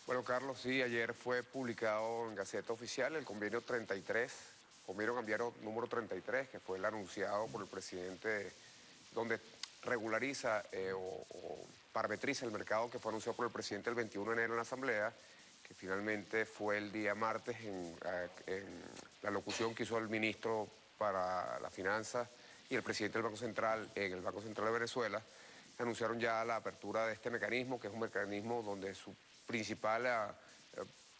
Bueno, Carlos, sí, ayer fue publicado en Gaceta Oficial el convenio 33, convenio cambiario número 33, que fue el anunciado por el presidente, donde regulariza o parametriza el mercado que fue anunciado por el presidente el 21 de enero en la Asamblea, que finalmente fue el día martes en la locución que hizo el ministro para las Finanzas y el presidente del Banco Central en el Banco Central de Venezuela. Anunciaron ya la apertura de este mecanismo, que es un mecanismo donde su principal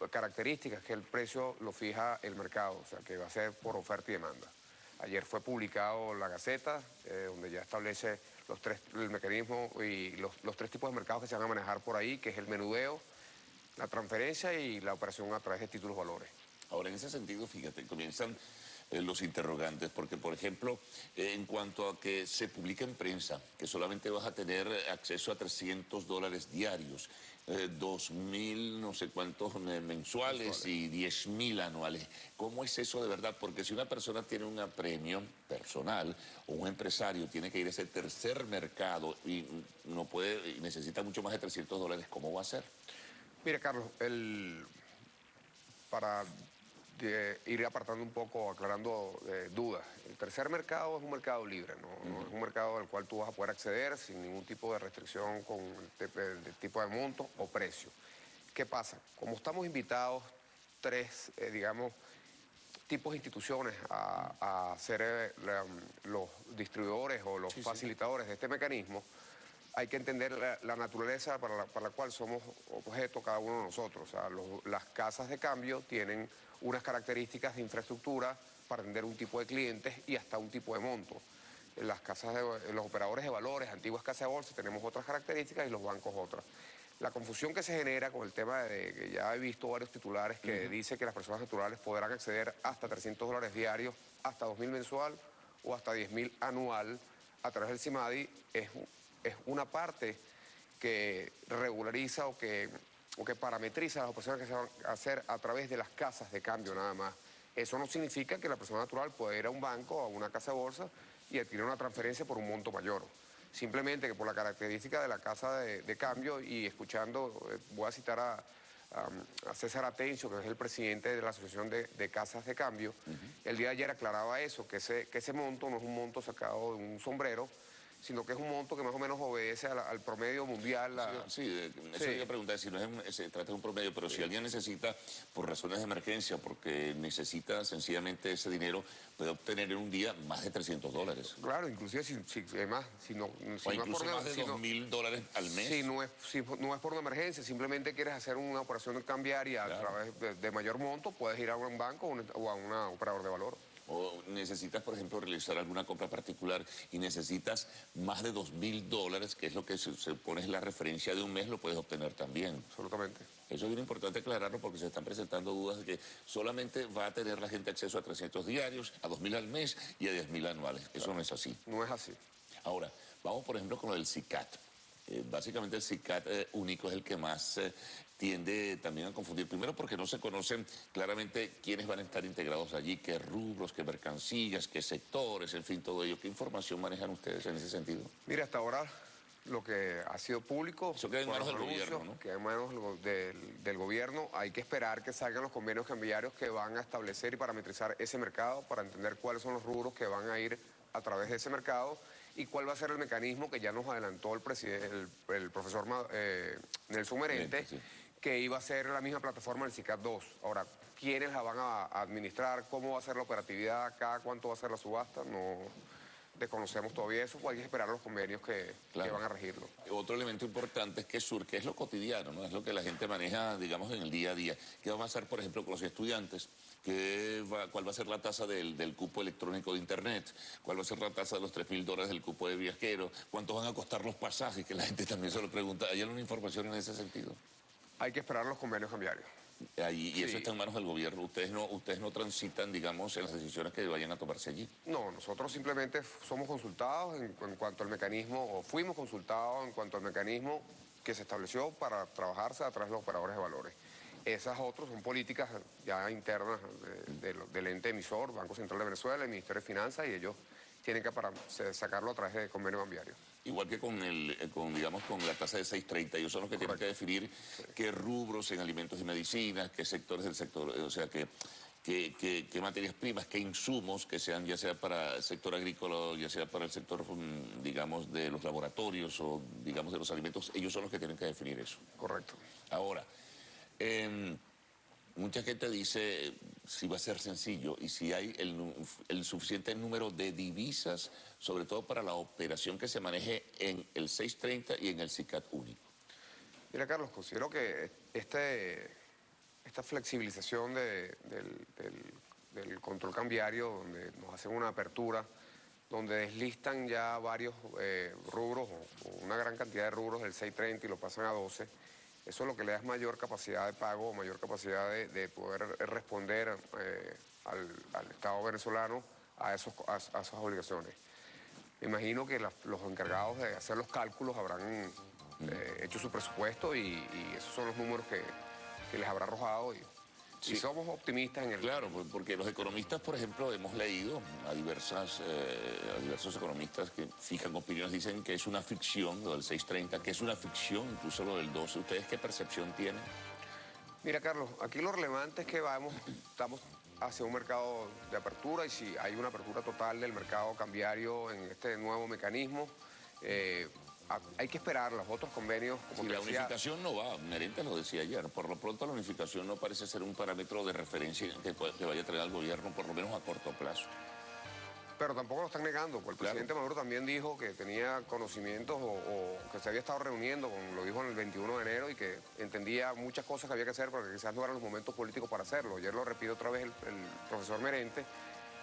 característica es que el precio lo fija el mercado, o sea, que va a ser por oferta y demanda. Ayer fue publicado la Gaceta, donde ya establece el mecanismo y los tres tipos de mercados que se van a manejar por ahí, que es el menudeo, la transferencia y la operación a través de títulos valores. Ahora, en ese sentido, fíjate, comienzan los interrogantes, porque, por ejemplo, en cuanto a que se publica en prensa, que solamente vas a tener acceso a $300 diarios, 2.000 no sé cuántos mensuales y 10.000 anuales. ¿Cómo es eso de verdad? Porque si una persona tiene un apremio personal o un empresario tiene que ir a ese tercer mercado y no puede, y necesita mucho más de $300, ¿cómo va a ser? Mire, Carlos, para ir apartando un poco, aclarando dudas. El tercer mercado es un mercado libre, ¿no? Es un mercado al cual tú vas a poder acceder sin ningún tipo de restricción con el tipo de monto o precio. ¿Qué pasa? Como estamos invitados tres, digamos, tipos de instituciones a ser los distribuidores o los facilitadores de este mecanismo, hay que entender la naturaleza para la cual somos objeto cada uno de nosotros. O sea, las casas de cambio tienen unas características de infraestructura para atender un tipo de clientes y hasta un tipo de monto. En los operadores de valores, antiguas casas de bolsa, tenemos otras características y los bancos otras. La confusión que se genera con el tema de que ya he visto varios titulares que dice que las personas naturales podrán acceder hasta $300 diarios, hasta 2.000 mensual o hasta 10.000 anual a través del CIMADI, es una parte que regulariza o que parametriza las operaciones que se van a hacer a través de las casas de cambio nada más. Eso no significa que la persona natural pueda ir a un banco o a una casa de bolsa y adquirir una transferencia por un monto mayor. Simplemente que por la característica de la casa de cambio y escuchando, voy a citar a César Atencio, que es el presidente de la Asociación de Casas de Cambio, el día de ayer aclaraba eso, que ese monto no es un monto sacado de un sombrero, sino que es un monto que más o menos obedece al promedio mundial. Eso iba a preguntar, si no se trata de un promedio, pero si alguien necesita, por razones de emergencia, porque necesita sencillamente ese dinero, puede obtener en un día más de $300. Claro, inclusive además, si no es incluso por más de $2.000 al mes. Si no es por una emergencia, simplemente quieres hacer una operación cambiaria a través de mayor monto, puedes ir a un banco o a un operador de valor. O necesitas, por ejemplo, realizar alguna compra particular y necesitas más de $2.000, que es lo que se pone la referencia de un mes, lo puedes obtener también. Absolutamente. Eso es bien importante aclararlo porque se están presentando dudas de que solamente va a tener la gente acceso a 300 diarios, a 2.000 al mes y a 10.000 anuales. Eso no es así. No es así. Ahora, vamos por ejemplo con lo del SICAT. Básicamente el SICAT único es el que más tiende también a confundir. Primero porque no se conocen claramente quiénes van a estar integrados allí, qué rubros, qué mercancías, qué sectores, en fin, todo ello. ¿Qué información manejan ustedes en ese sentido? Mira, hasta ahora lo que ha sido público... Eso queda en manos del gobierno, ¿no? Queda en manos del gobierno. Hay que esperar que salgan los convenios cambiarios que van a establecer y parametrizar ese mercado para entender cuáles son los rubros que van a ir a través de ese mercado y cuál va a ser el mecanismo que ya nos adelantó el profesor Nelson Merente, que iba a ser la misma plataforma del SICAT 2. Ahora, ¿quiénes la van a administrar? ¿Cómo va a ser la operatividad? ¿Cada cuánto va a ser la subasta? No desconocemos todavía eso, pues hay que esperar los convenios que van a regirlo. Otro elemento importante es que surge, es lo cotidiano, ¿no? Es lo que la gente maneja, digamos, en el día a día. ¿Qué va a pasar, por ejemplo, con los estudiantes? ¿Cuál va a ser la tasa del cupo electrónico de Internet? ¿Cuál va a ser la tasa de los $3.000 del cupo de viajero? ¿Cuánto van a costar los pasajes? Que la gente también se lo pregunta. ¿Hay alguna información en ese sentido? Hay que esperar los convenios cambiarios. Y eso está en manos del gobierno. Ustedes no transitan, digamos, en las decisiones que vayan a tomarse allí. No, nosotros simplemente somos consultados en cuanto al mecanismo, o fuimos consultados en cuanto al mecanismo que se estableció para trabajarse a través de los operadores de valores. Esas otras son políticas ya internas del ente emisor, Banco Central de Venezuela, el Ministerio de Finanzas, y ellos tienen que sacarlo a través de convenio cambiario. Igual que digamos, con la tasa de 6.30, ellos son los que tienen que definir qué rubros en alimentos y medicinas, qué sectores del sector, o sea, qué materias primas, qué insumos que sean, ya sea para el sector agrícola, o ya sea para el sector, digamos, de los laboratorios o, digamos, de los alimentos, ellos son los que tienen que definir eso. Correcto. Ahora, mucha gente dice si va a ser sencillo y si hay el suficiente número de divisas, sobre todo para la operación que se maneje en el 630 y en el SICAD único. Mira, Carlos, considero que esta flexibilización del control cambiario, donde nos hacen una apertura, donde deslistan ya varios rubros o una gran cantidad de rubros del 630 y lo pasan a 12, eso es lo que le da mayor capacidad de pago, mayor capacidad de poder responder al Estado venezolano a esas obligaciones. Me imagino que los encargados de hacer los cálculos habrán hecho su presupuesto y esos son los números que les habrá arrojado. Y somos optimistas en el... Claro, porque los economistas, por ejemplo, hemos leído a diversos economistas que fijan opiniones, dicen que es una ficción lo del 630, que es una ficción incluso lo del 12. ¿Ustedes qué percepción tienen? Mira, Carlos, aquí lo relevante es que estamos hacia un mercado de apertura y si hay una apertura total del mercado cambiario en este nuevo mecanismo, hay que esperar los otros convenios. Como la unificación no va, Merente lo decía ayer, por lo pronto la unificación no parece ser un parámetro de referencia que vaya a traer al gobierno, por lo menos a corto plazo. Pero tampoco lo están negando, porque el presidente Maduro también dijo que tenía conocimientos o que se había estado reuniendo, lo dijo en el 21 de enero, y que entendía muchas cosas que había que hacer, porque quizás no eran los momentos políticos para hacerlo. Ayer lo repite otra vez el profesor Merente,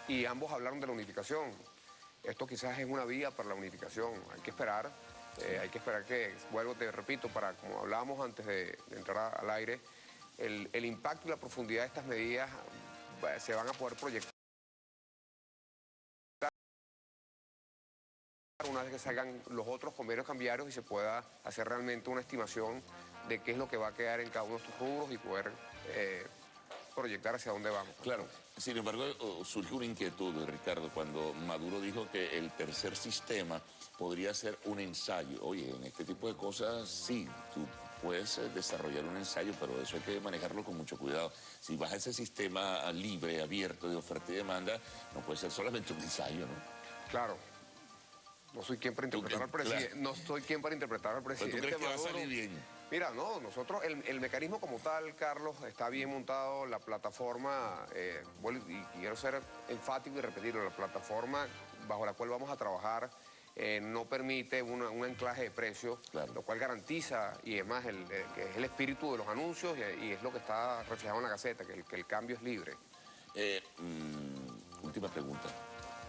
y ambos hablaron de la unificación. Esto quizás es una vía para la unificación, hay que esperar. Hay que esperar que, vuelvo, te repito, como hablábamos antes de entrar al aire, el impacto y la profundidad de estas medidas se van a poder proyectar una vez que salgan los otros convenios cambiarios y se pueda hacer realmente una estimación de qué es lo que va a quedar en cada uno de estos rubros y poder proyectar hacia dónde vamos. Claro, sin embargo, surge una inquietud, Ricardo, cuando Maduro dijo que el tercer sistema podría ser un ensayo. Oye, en este tipo de cosas sí, tú puedes desarrollar un ensayo, pero eso hay que manejarlo con mucho cuidado. Si vas a ese sistema libre, abierto, de oferta y demanda, no puede ser solamente un ensayo, ¿no? Claro. No soy quien para interpretar al presidente. Claro. No soy quien para interpretar al presidente. ¿Pero tú crees que va a salir bien? Mira, no, nosotros, el mecanismo como tal, Carlos, está bien montado, la plataforma, y quiero ser enfático y repetirlo, la plataforma bajo la cual vamos a trabajar no permite un anclaje de precios, claro, lo cual garantiza, y además que es el espíritu de los anuncios y es lo que está reflejado en la Gaceta, que el cambio es libre. Última pregunta.